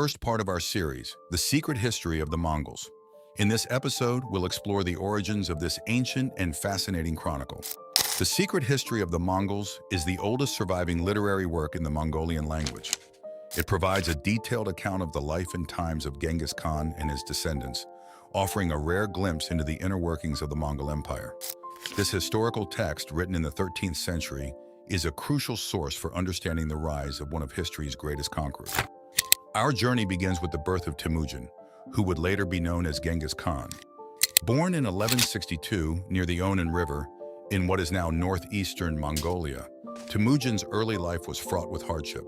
first part of our series, The Secret History of the Mongols. In this episode, we'll explore the origins of this ancient and fascinating chronicle. The Secret History of the Mongols is the oldest surviving literary work in the Mongolian language. It provides a detailed account of the life and times of Genghis Khan and his descendants, offering a rare glimpse into the inner workings of the Mongol Empire. This historical text, written in the 13th century, is a crucial source for understanding the rise of one of history's greatest conquerors. Our journey begins with the birth of Temüjin, who would later be known as Genghis Khan. Born in 1162 near the Onan River, in what is now northeastern Mongolia, Temüjin's early life was fraught with hardship.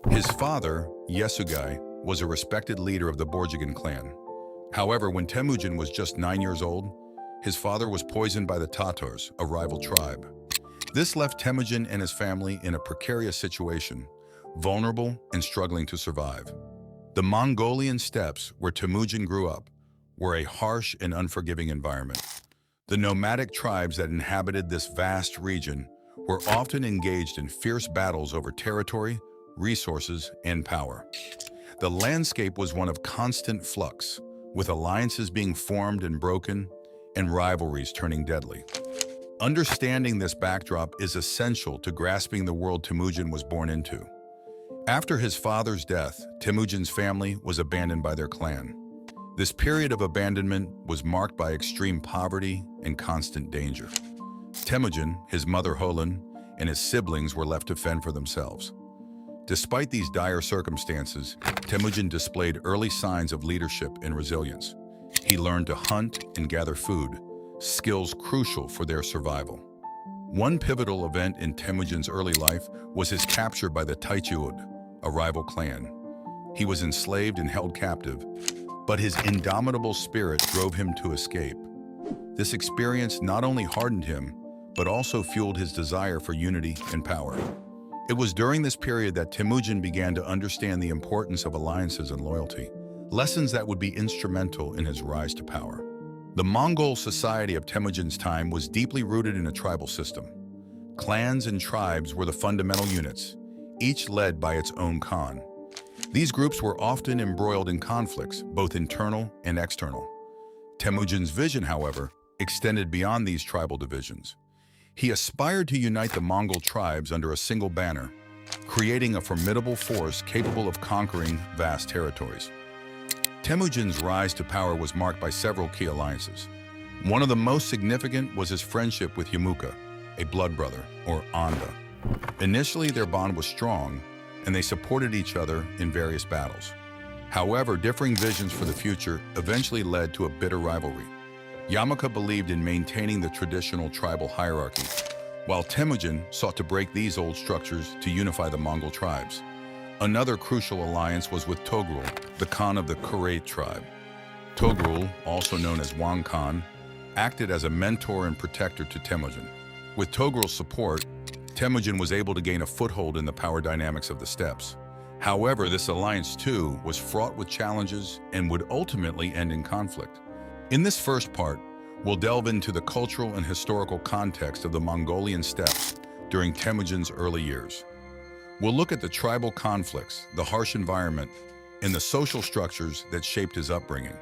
His father, Yesugai, was a respected leader of the Borjigin clan. However, when Temüjin was just 9 years old, his father was poisoned by the Tatars, a rival tribe. This left Temüjin and his family in a precarious situation, vulnerable and struggling to survive. The Mongolian steppes, where Temüjin grew up, were a harsh and unforgiving environment. The nomadic tribes that inhabited this vast region were often engaged in fierce battles over territory, resources, and power. The landscape was one of constant flux, with alliances being formed and broken, and rivalries turning deadly. Understanding this backdrop is essential to grasping the world Temüjin was born into. After his father's death, Temüjin's family was abandoned by their clan. This period of abandonment was marked by extreme poverty and constant danger. Temüjin, his mother Holan, and his siblings were left to fend for themselves. Despite these dire circumstances, Temüjin displayed early signs of leadership and resilience. He learned to hunt and gather food, skills crucial for their survival. One pivotal event in Temüjin's early life was his capture by the Taichiud, a rival clan. He was enslaved and held captive, but his indomitable spirit drove him to escape. This experience not only hardened him, but also fueled his desire for unity and power. It was during this period that Temüjin began to understand the importance of alliances and loyalty, lessons that would be instrumental in his rise to power. The Mongol society of Temüjin's time was deeply rooted in a tribal system. Clans and tribes were the fundamental units, each led by its own Khan. These groups were often embroiled in conflicts, both internal and external. Temüjin's vision, however, extended beyond these tribal divisions. He aspired to unite the Mongol tribes under a single banner, creating a formidable force capable of conquering vast territories. Temüjin's rise to power was marked by several key alliances. One of the most significant was his friendship with Yemuka, a blood brother, or Anda. Initially, their bond was strong, and they supported each other in various battles. However, differing visions for the future eventually led to a bitter rivalry. Yemuka believed in maintaining the traditional tribal hierarchy, while Temüjin sought to break these old structures to unify the Mongol tribes. Another crucial alliance was with Togrul, the Khan of the Kurate tribe. Togrul, also known as Wang Khan, acted as a mentor and protector to Temüjin. With Togrul's support, Temüjin was able to gain a foothold in the power dynamics of the steppes. However, this alliance too was fraught with challenges and would ultimately end in conflict. In this first part, we'll delve into the cultural and historical context of the Mongolian steppes during Temüjin's early years. We'll look at the tribal conflicts, the harsh environment, and the social structures that shaped his upbringing.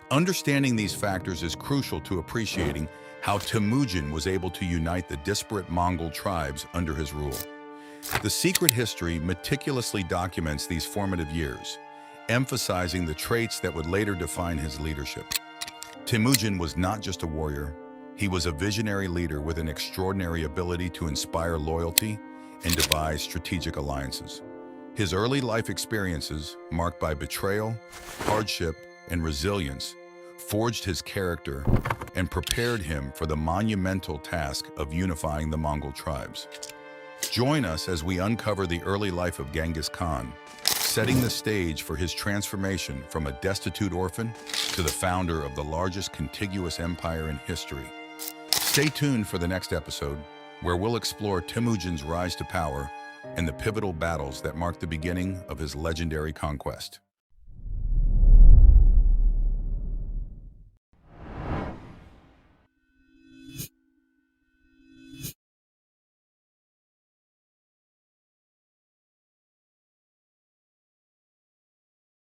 Understanding these factors is crucial to appreciating how Temüjin was able to unite the disparate Mongol tribes under his rule. The Secret History meticulously documents these formative years, emphasizing the traits that would later define his leadership. Temüjin was not just a warrior, he was a visionary leader with an extraordinary ability to inspire loyalty and devise strategic alliances. His early life experiences, marked by betrayal, hardship, and resilience, forged his character and prepared him for the monumental task of unifying the Mongol tribes. Join us as we uncover the early life of Genghis Khan, setting the stage for his transformation from a destitute orphan to the founder of the largest contiguous empire in history. Stay tuned for the next episode, where we'll explore Temüjin's rise to power and the pivotal battles that marked the beginning of his legendary conquest.